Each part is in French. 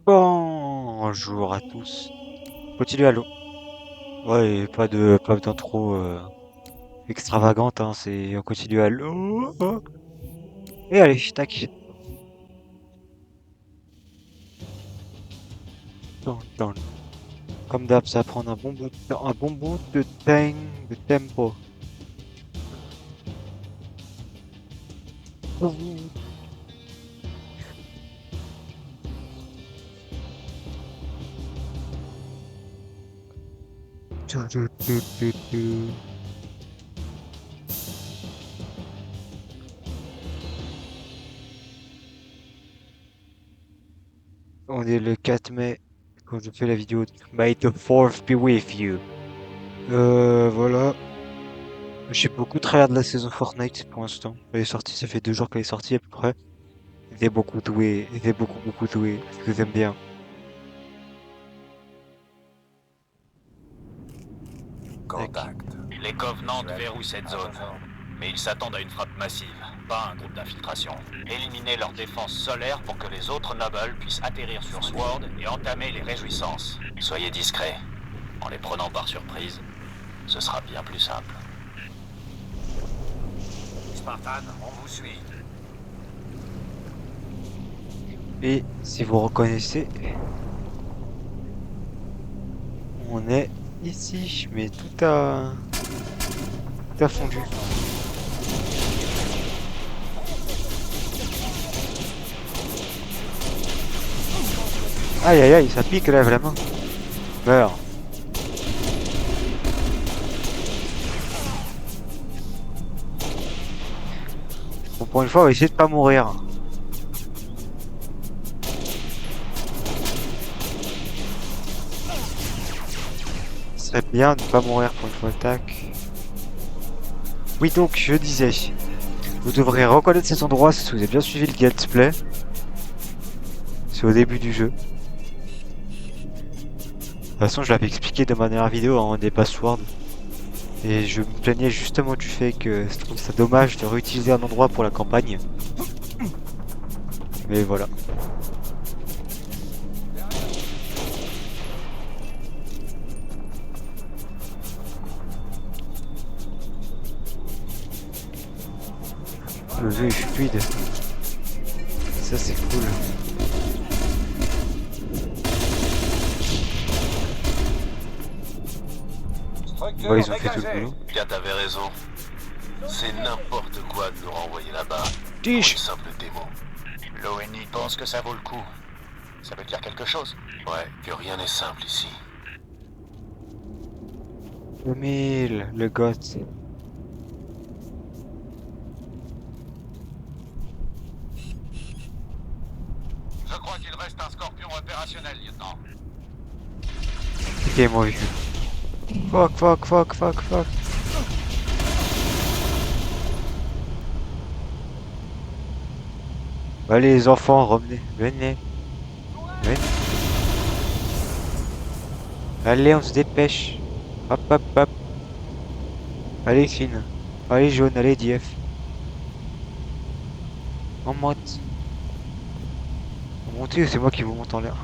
Bonjour à tous. Continue à l'eau. Ouais, pas d'intro extravagante, hein, c'est on continue à l'eau. Et allez, tac. Dun, dun. Comme d'hab, ça va prendre un bon bout de temps, un bon bout de temps, de tempo. Tu, tu, tu, tu, tu. On est le 4 mai quand je fais la vidéo. May the fourth be with you. Voilà. J'ai beaucoup tryhard de la saison Fortnite pour l'instant. Elle est sortie, ça fait 2 jours qu'elle est sortie à peu près. Il est beaucoup doué, il est beaucoup doué, parce que j'aime bien. Tac. Contact. Les Covenants verrouillent cette zone, mais ils s'attendent à une frappe massive, pas un groupe d'infiltration. Éliminez leur défense solaire pour que les autres Nobles puissent atterrir sur Sword et entamer les réjouissances. Soyez discrets. En les prenant par surprise, ce sera bien plus simple. Spartan, on vous suit. Et si vous reconnaissez, on est ici, mais tout a fondu. Aïe aïe aïe, ça pique là vraiment. Meurs. Bon, pour une fois, on va essayer de pas mourir. Ce serait bien de pas mourir pour une fois. Tac. Oui, donc, je disais, vous devrez reconnaître cet endroit si vous avez bien suivi le gameplay. C'est au début du jeu. De toute façon, je l'avais expliqué de ma dernière vidéo en des passwords. Et je me plaignais justement du fait que je trouve ça dommage de réutiliser un endroit pour la campagne. Mais voilà. Le jeu est fluide. Ça c'est cool. Ouais, ils ont fait tout le boulot. Bien, t'avais raison. C'est n'importe quoi de nous renvoyer là-bas pour une Tiche. simple démo. L'ONI pense que ça vaut le coup. Ça veut dire quelque chose? Ouais, que rien n'est simple ici. 2000, le goth. Je crois qu'il reste un scorpion opérationnel, lieutenant. Ok, moi vu. Fuck, fuck, fuck, fuck, fuck. Allez les enfants, revenez. Venez. Venez. Allez, on se dépêche. Hop, hop, hop. Allez, Finn. Allez, jaune, allez, DF. En monte. Vous montez ou c'est moi qui vous monte en l'air?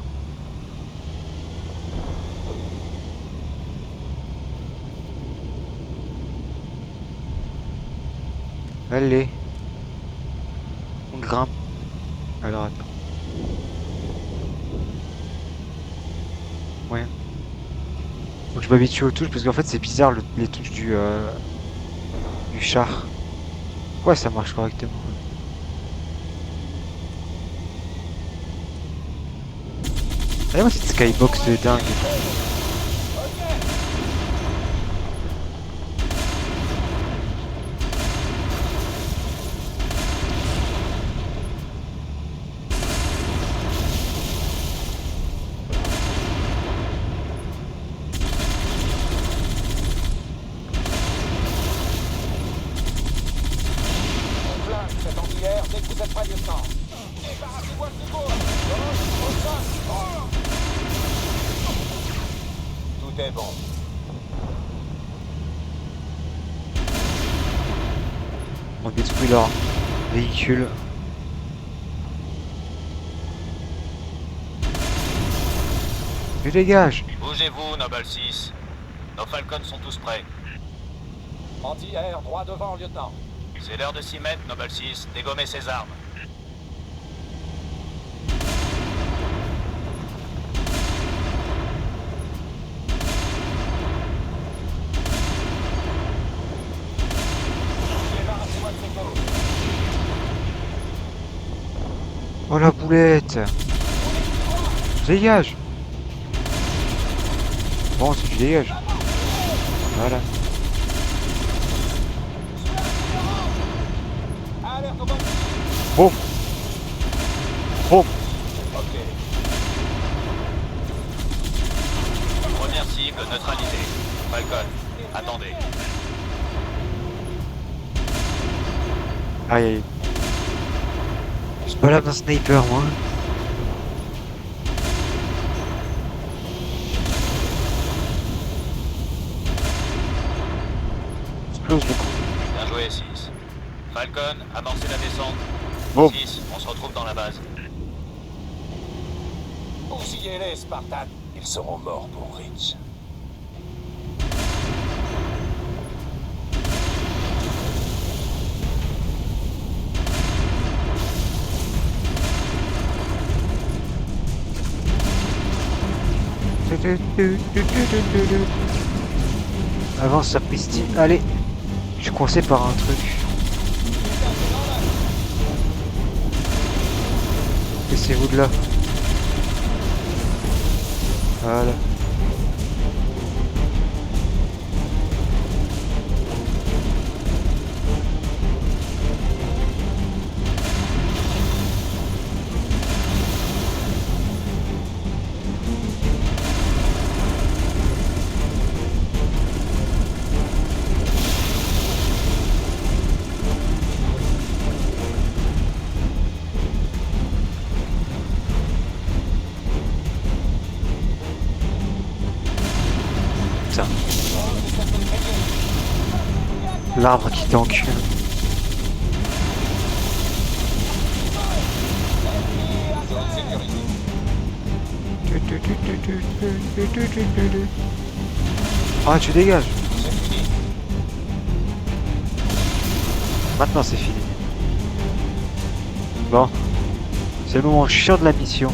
Allez. On grimpe. Alors, attends. Ouais. Faut que je m'habitue aux touches parce qu'en fait, c'est bizarre les touches du char. Ouais, ça marche correctement. Ah, moi, cette skybox de dingue. Cette anguillère dès que vous êtes prêt, lieutenant. Débarrassez-moi de ce gauche. Gauche, au sol. Tout est bon. On détruit leur véhicule. Tu dégages. Bougez-vous, Noble 6. Nos Falcons sont tous prêts. Anti-air, droit devant, lieutenant. C'est l'heure de s'y mettre, Noble 6. Dégommez ses armes. Débarrassez-moi de ces gauches. Oh la boulette. Dégage. Bon, si tu dégages. Voilà. Alerte au bon. Boum. Boum. Ok. Première cible neutralisée. Falcon, attendez. Aïe aïe. Je suis pas là d'un sniper moi. Explose le coup. Bien joué, 6. Falcon, amorcez la descente. Boum. 6, on se retrouve dans la base. Bousillez-les, Spartan. Ils seront morts pour Rich. Avance, sapristi. Allez. Je suis coincé par un truc. Laissez-vous de là. Voilà. Ça. L'arbre qui t'encule. Zone sécurisée. Ah, tu dégages. C'est fini. Maintenant, c'est fini. Bon. C'est le moment chiant de la mission.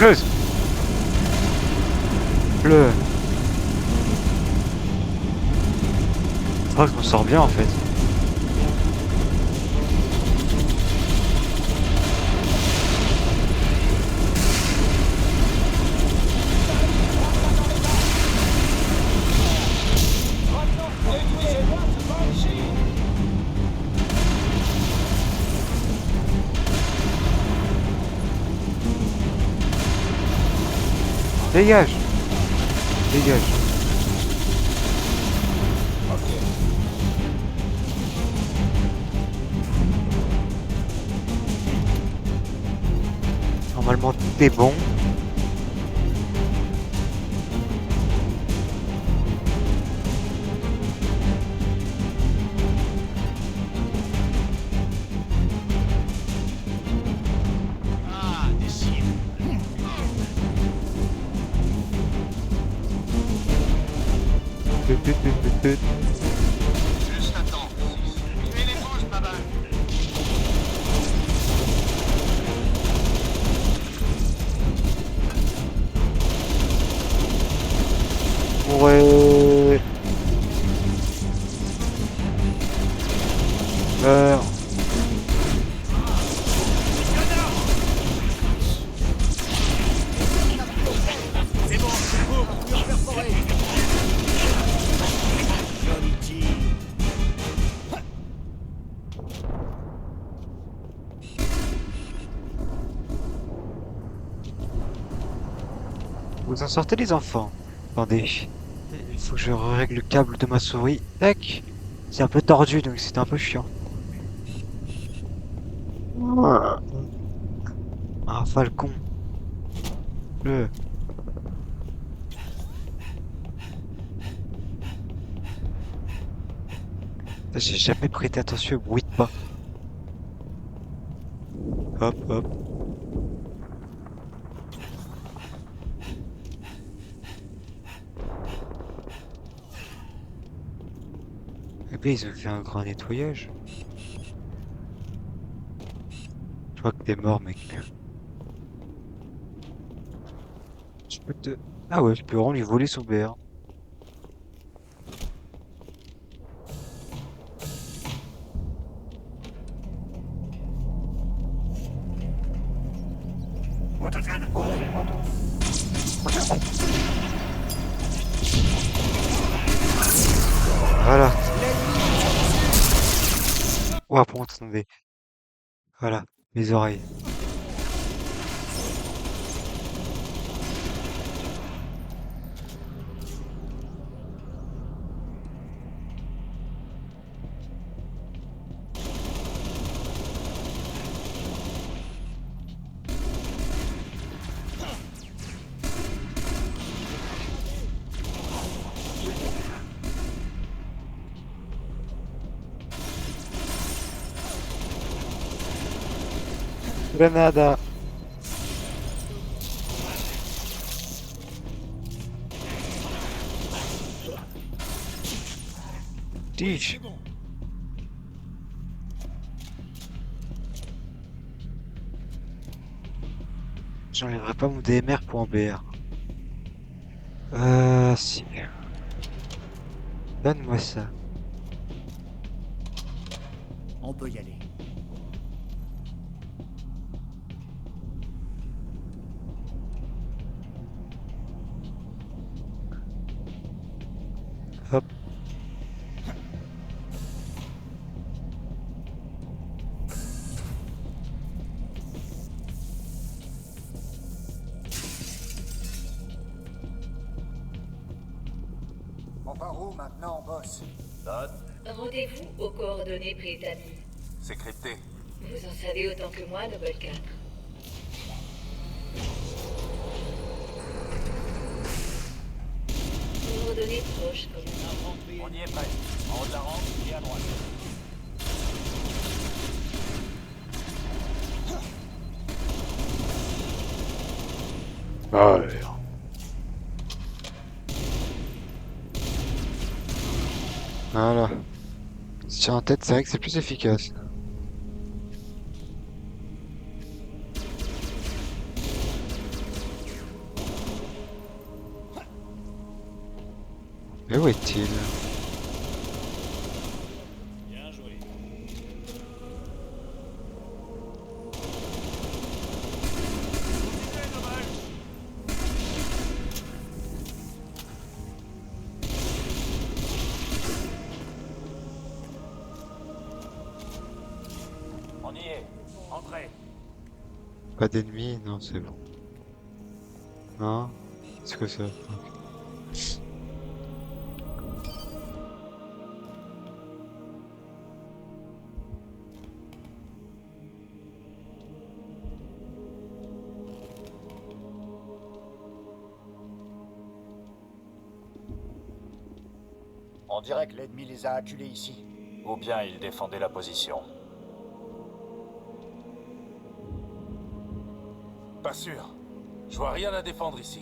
Close. Le. Je crois que je m'en sors bien en fait. Dégage. Dégage. Ok. Normalement tout est bon. Ah, des cibles. Juste à temps. Tuez les proches, ma balle. Ouais. Meurs. en sortez les enfants. Attendez. Il faut que je règle le câble de ma souris. Tac. C'est un peu tordu donc c'est un peu chiant. Ah, Falcon. Le. J'ai jamais prêté attention au bruit de pas. Hop, hop. Eh ben, ils ont fait un grand nettoyage. Je crois que t'es mort, mec. Je peux te... Ah ouais, je peux vraiment lui voler son BR. Voilà. Ouah, pour attendez. Voilà, mes oreilles. Grenada. Tige. J'enlèverai pas mon DMR pour un BR. Si. Donne-moi ça. On peut y aller. Hop. On part où maintenant, boss? Dot, Rendez-vous aux coordonnées préétablies. c'est crypté. Vous en savez autant que moi, Noble 4. Coordonnées proches, commandant. On y est presque. En haut de la rampe et à droite. Voilà. Se tirer en tête, c'est vrai que c'est plus efficace. Mais où est-il? Bien joué. On y est. Entrez. Pas d'ennemis? Non, c'est bon. Non? C'est quoi ça? On dirait que l'ennemi les a acculés ici. Ou bien il défendait la position. Pas sûr. Je vois rien à défendre ici.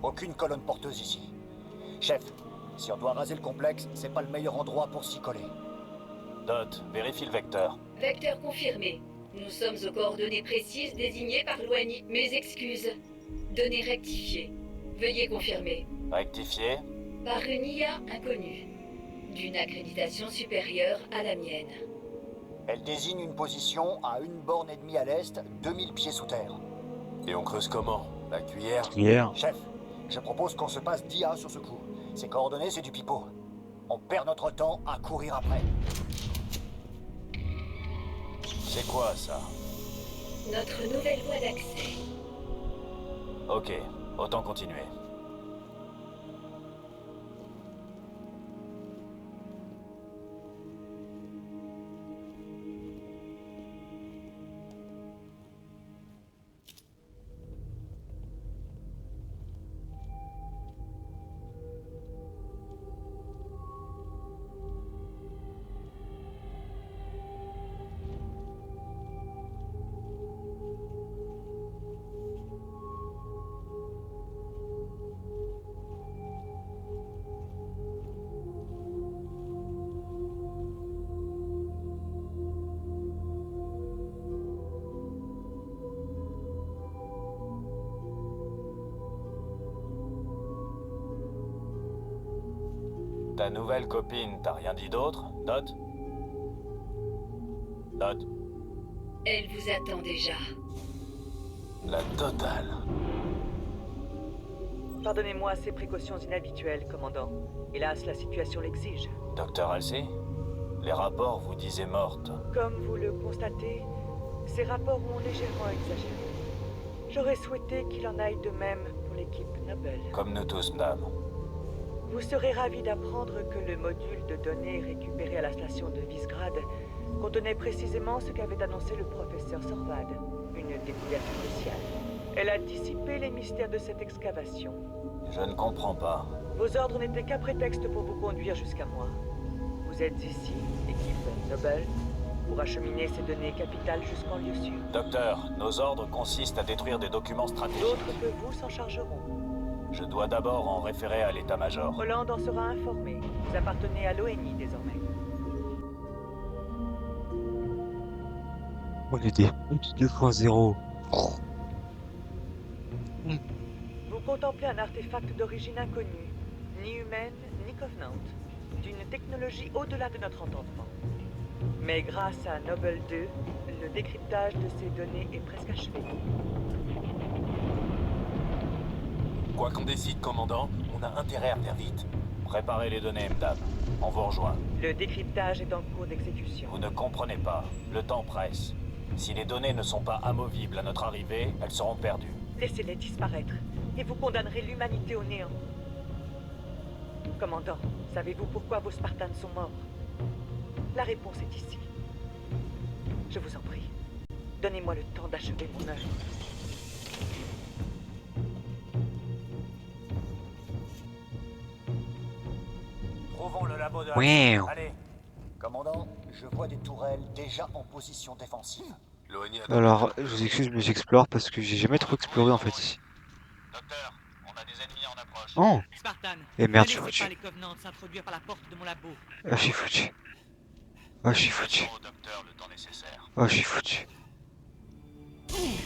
Aucune colonne porteuse ici. Chef, si on doit raser le complexe, c'est pas le meilleur endroit pour s'y coller. Dot, vérifie le vecteur. Vecteur confirmé. Nous sommes aux coordonnées précises désignées par l'ONI. Mes excuses. Données rectifiées. Veuillez confirmer. Rectifié. Par une IA inconnue. D'une accréditation supérieure à la mienne. Elle désigne une position à une borne et demie à l'est, 2000 pieds sous terre. Et on creuse comment? La cuillère? Hier. Chef, je propose qu'on se passe d'IA sur ce coup. Ces coordonnées, c'est du pipeau. On perd notre temps à courir après. C'est quoi ça? Notre nouvelle voie d'accès. Ok. Autant continuer. Ta nouvelle copine, t'as rien dit d'autre, Dot? Dot, Elle vous attend déjà. la totale. Pardonnez-moi ces précautions inhabituelles, commandant. Hélas, la situation l'exige. Docteur Halsey? Les rapports vous disaient morte. Comme vous le constatez, ces rapports ont légèrement exagéré. J'aurais souhaité qu'il en aille de même pour l'équipe Noble. Comme nous tous, madame. Vous serez ravi d'apprendre que le module de données récupéré à la station de Visegrad contenait précisément ce qu'avait annoncé le professeur Sorvad, une découverte cruciale. Elle a dissipé les mystères de cette excavation. Je ne comprends pas. Vos ordres n'étaient qu'un prétexte pour vous conduire jusqu'à moi. Vous êtes ici, équipe Noble, pour acheminer ces données capitales jusqu'en lieu sûr. Docteur, nos ordres consistent à détruire des documents stratégiques. D'autres que vous s'en chargeront. Je dois d'abord en référer à l'état-major. Holland en sera informé. Vous appartenez à l'ONI désormais. On est des 2.0. Vous contemplez un artefact d'origine inconnue, ni humaine, ni Covenant, d'une technologie au-delà de notre entendement. Mais grâce à Noble 2, le décryptage de ces données est presque achevé. Quoi qu'on décide, commandant, on a intérêt à faire vite. Préparez les données, madame. On vous rejoint. Le décryptage est en cours d'exécution. Vous ne comprenez pas. Le temps presse. Si les données ne sont pas amovibles à notre arrivée, elles seront perdues. Laissez-les disparaître, et vous condamnerez l'humanité au néant. Commandant, savez-vous pourquoi vos Spartans sont morts? La réponse est ici. Je vous en prie, donnez-moi le temps d'achever mon œuvre. Trouvons le labo de la... Ouais. Allez. Commandant, je vois des tourelles déjà en position défensive. L'ONI a... Alors, je vous excuse, mais j'explore parce que j'ai jamais trop exploré en fait ici. Docteur, on a des ennemis en approche. Oh! Spartan, Et merde, ne je suis laissez foutu. pas les Covenants s'introduire par la porte de mon labo. Ah, je suis foutu. Ah, je suis foutu. Laissons au docteur le temps nécessaire. Ah, je suis foutu.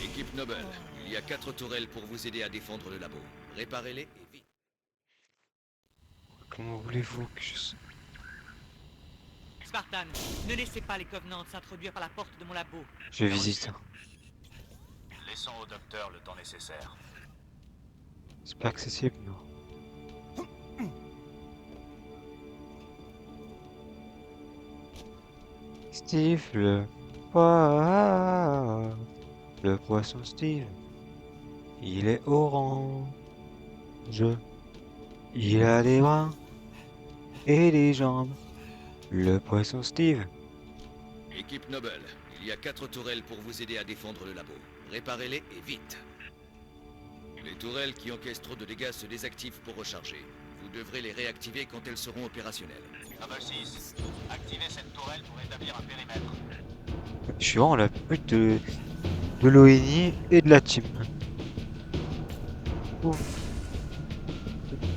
Équipe Noble, il y a 4 tourelles pour vous aider à défendre le labo. Réparez-les et vite. Comment voulez-vous que je... Spartan, ne laissez pas les Covenants s'introduire par la porte de mon labo. Je visite. Laissons au docteur le temps nécessaire. C'est pas accessible, non. Steve, le poisson Steve, il est orange. Il a des bras et des jambes. Le poisson Steve. Équipe Noble, il y a 4 tourelles pour vous aider à défendre le labo. Réparez-les et vite. Les tourelles qui encaissent trop de dégâts se désactivent pour recharger. Vous devrez les réactiver quand elles seront opérationnelles. Noble 6, activez cette tourelle pour établir un périmètre. Je suis vraiment la pute de l'ONI et de la team. Ouf.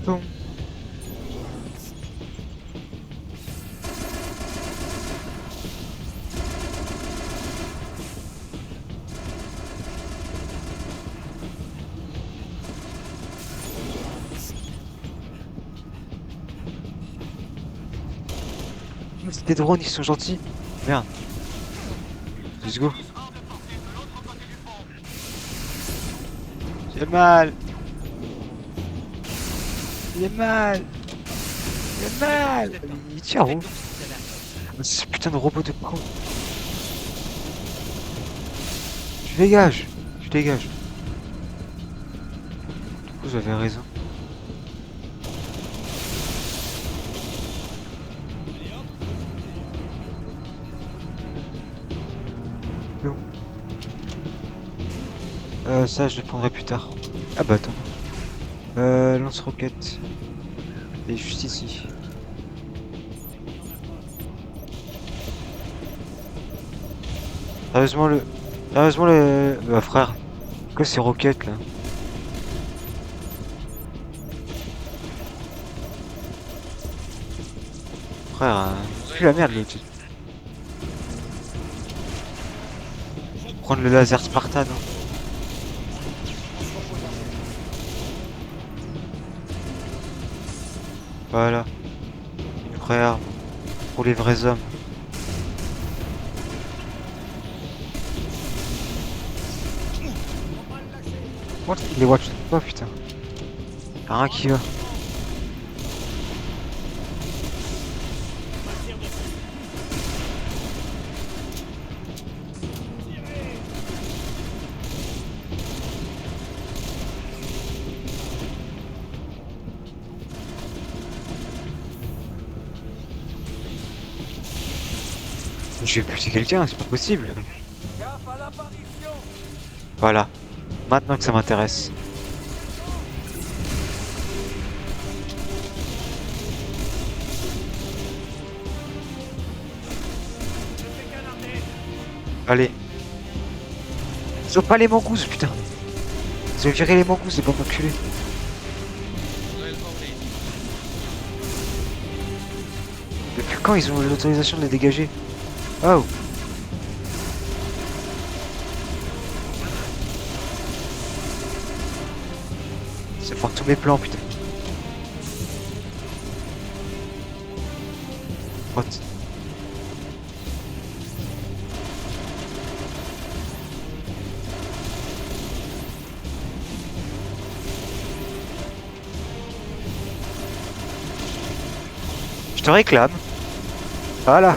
Boum. C'est des drones, ils sont gentils. Merde. Let's go. J'ai mal. J'ai mal. J'ai mal. Il tire où? Ce putain de robot de con. Je dégage. Je dégage. vous avez raison. Non. Ça, je le prendrai plus tard. Ah bah attends. Lance-roquette. Et juste ici. Sérieusement le... Sérieusement le... Bah frère. Quoi ces roquettes là? Frère, plus la merde le truc. Prendre le laser Spartan. Hein. Voilà. Une vraie arme. Pour les vrais hommes. What? Il est watch pas putain. Y'a rien qui va. Je vais buter quelqu'un, c'est pas possible. Voilà. Maintenant que ça m'intéresse. Allez. Ils ont pas les mongooses, putain. Ils ont viré les mongooses, c'est pas m'enculer. Depuis quand ils ont l'autorisation de les dégager? Oh. C'est pour tous mes plans, putain. What? Je te réclame. Voilà.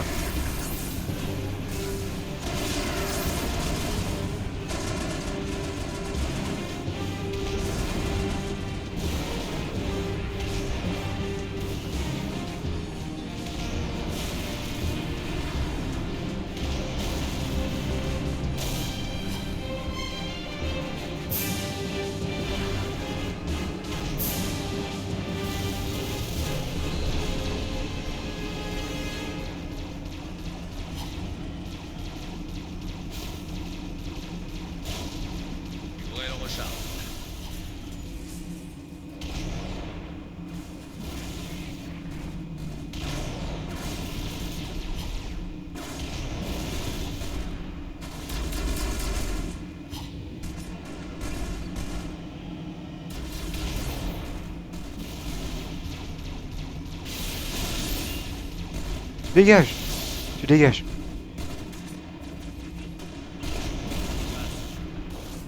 Dégage. Tu dégages.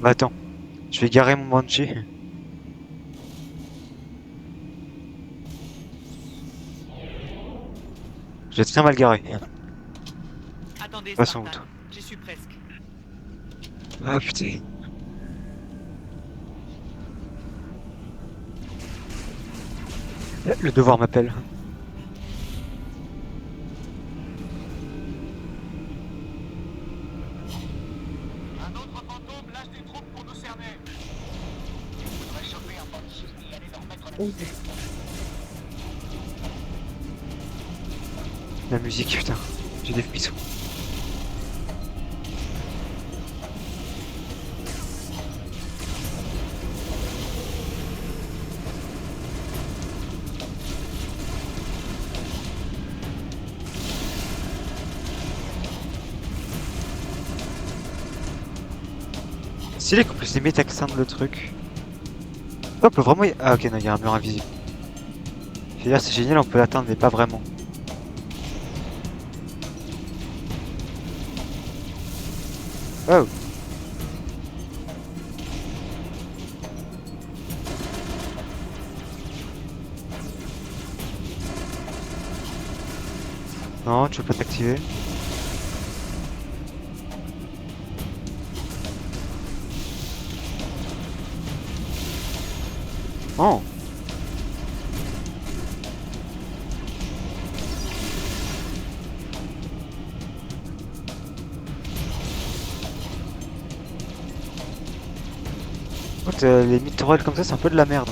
Bah attends. Je vais garer mon Banshee. J'ai très mal garé. Attendez, Passons Spartan. où, toi. J'y suis presque. Ah putain. Le devoir m'appelle. Un autre fantôme lâche des troupes pour nous cerner. Faudrait choper un Banshee et aller leur mettre la musique. La musique, putain. J'ai des frissons. Stylé qu'on puisse limite accéder le truc. On peut vraiment Ah ok, non, il y a un mur invisible. Je veux dire, c'est génial, on peut l'atteindre, mais pas vraiment. Oh. Non, tu peux pas t'activer. Oh. Écoute, les mid-tourelles comme ça, c'est un peu de la merde.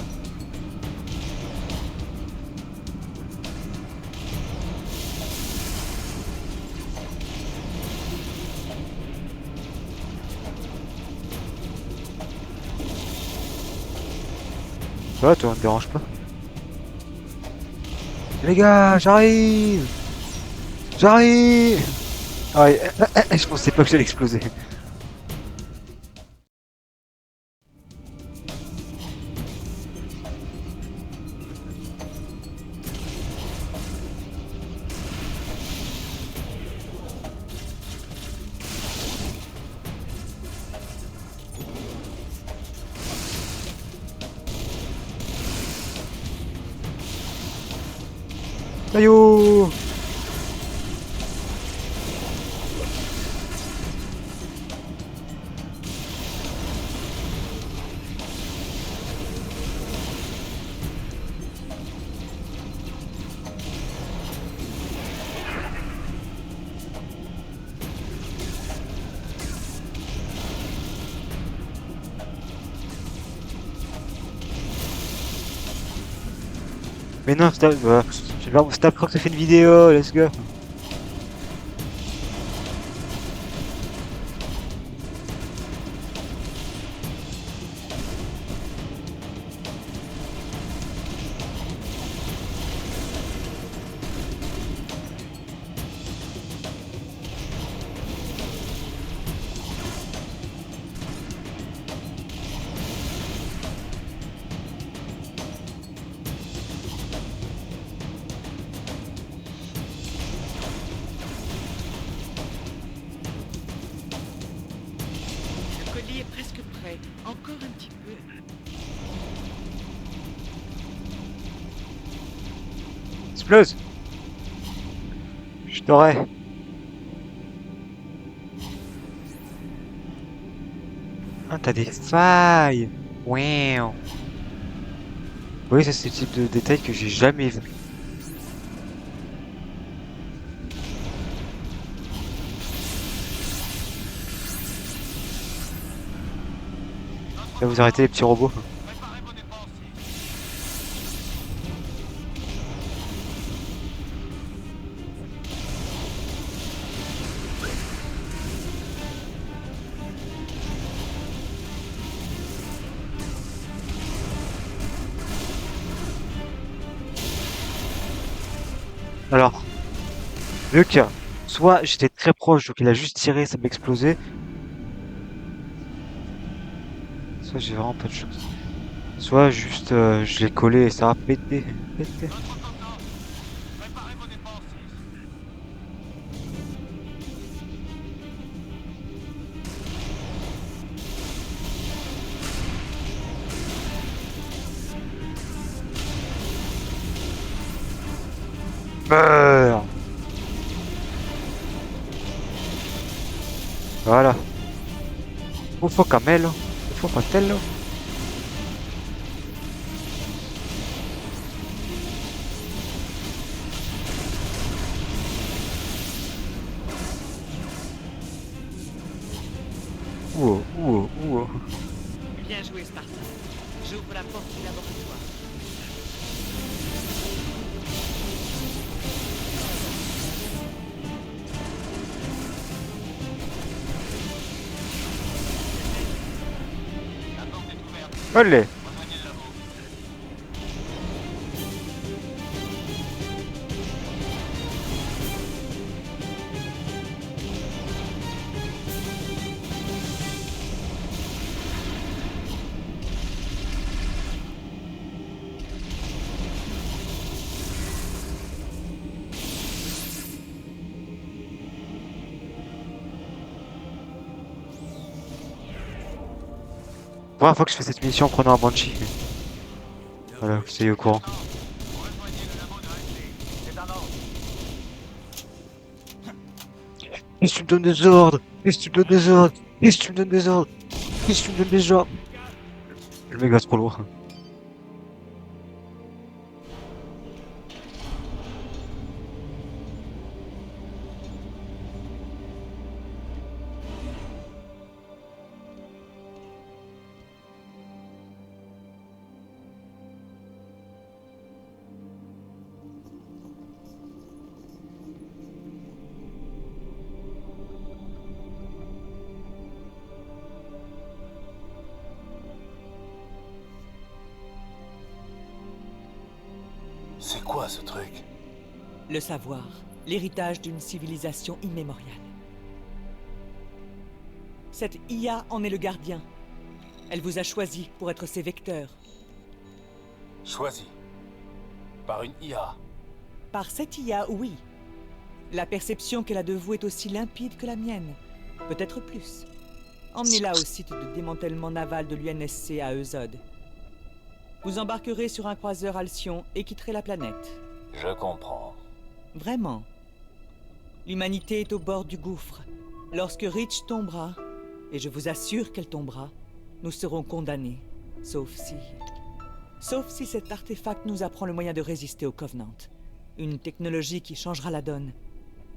Ça va, toi, on te dérange pas. Les gars, j'arrive! J'arrive! Ah ouais, je pensais pas que j'allais exploser. Aïe! Mais non, c'est après que t'as fait une vidéo, let's go. Le colis est presque prêt. Encore un petit peu. Explose! Je t'aurais. Ah, t'as des failles! Wow! Oui, ça c'est le type de détail que j'ai jamais vu. Là, vous arrêtez les petits robots. Préparez vos défenses. Alors, vu que soit j'étais très proche, donc il a juste tiré, ça m'a explosé. Soit j'ai vraiment pas de chance. Soit juste je l'ai collé et ça a pété. Pété. Notre commandant, préparez vos défenses. Meurs! Voilà. Ufo camelo. Ufo fratello. Ouh, ouh, ouh. Bien joué, Spartan. J'ouvre la porte du laboratoire. La porte est ouverte. Allez. Rejoignez le labo. Première fois que je fais cette mission en prenant un Banshee. Voilà, vous soyez au courant. Rejoignez le labo de Ashley. C'est un ordre. Qu'est-ce que tu me donnes des ordres? Qu'est-ce que tu me donnes des ordres? Qu'est-ce que tu me donnes des ordres? Qu'est-ce que tu me donnes des ordres? Le mec va trop loin. quoi ce truc? Le savoir, l'héritage d'une civilisation immémoriale. Cette IA en est le gardien. Elle vous a choisi pour être ses vecteurs. Choisi. Par une IA. Par cette IA, oui. La perception qu'elle a de vous est aussi limpide que la mienne. Peut-être plus. Emmenez-la au site de démantèlement naval de l'UNSC à Eusode. Vous embarquerez sur un croiseur Alcyon et quitterez la planète. Je comprends. Vraiment. L'humanité est au bord du gouffre. Lorsque Reach tombera, et je vous assure qu'elle tombera, nous serons condamnés. Sauf si cet artefact nous apprend le moyen de résister au Covenant. Une technologie qui changera la donne.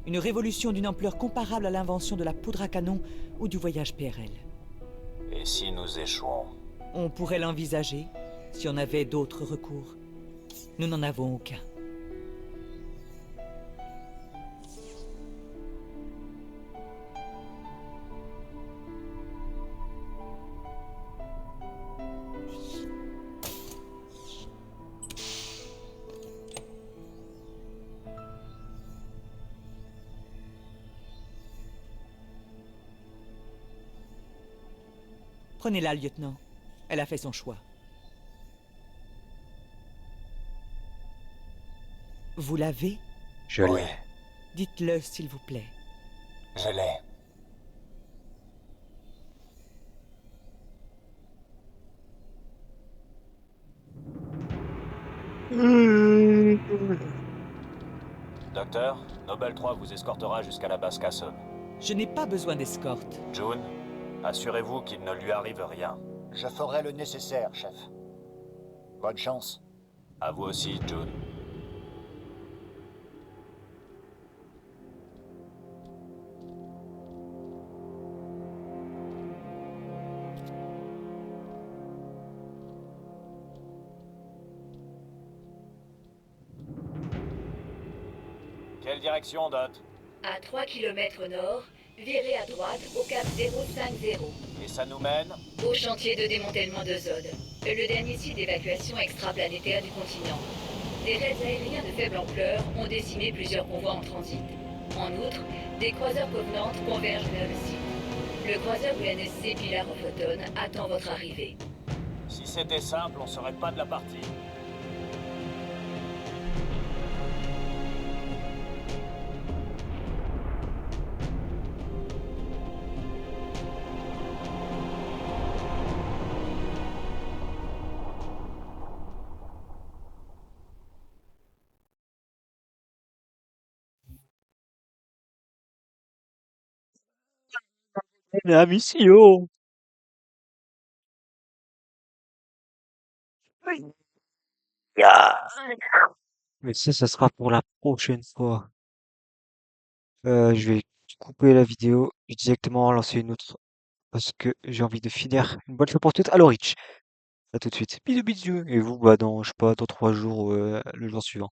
Une révolution d'une ampleur comparable à l'invention de la poudre à canon ou du voyage PRL. Et si nous échouons? On pourrait l'envisager, si on avait d'autres recours. Nous n'en avons aucun. Prenez-la, lieutenant. Elle a fait son choix. Vous l'avez? Je Oui, l'ai. Dites-le, s'il vous plaît. je l'ai. Docteur, Noble 3 vous escortera jusqu'à la base Casson. Je n'ai pas besoin d'escorte. June, assurez-vous qu'il ne lui arrive rien. Je ferai le nécessaire, chef. Bonne chance. À vous aussi, June. Quelle direction, Dot? À 3 km nord, virez à droite au cap 050, Et ça nous mène? au chantier de démantèlement de Zod, le dernier site d'évacuation extraplanétaire du continent. Des raids aériens de faible ampleur ont décimé plusieurs convois en transit. En outre, des croiseurs Covenant convergent vers le site. Le croiseur UNSC Pilar of Autumn attend votre arrivée. Si c'était simple, on serait pas de la partie. La mission! Oui. Ya. Mais ça sera pour la prochaine fois. Je vais couper la vidéo et directement lancer une autre parce que j'ai envie de finir une bonne fois pour toutes. Alors, Rich, à tout de suite. Bisous, bisous. Et vous, bah, dans, je sais pas, dans 3 jours, le jour suivant.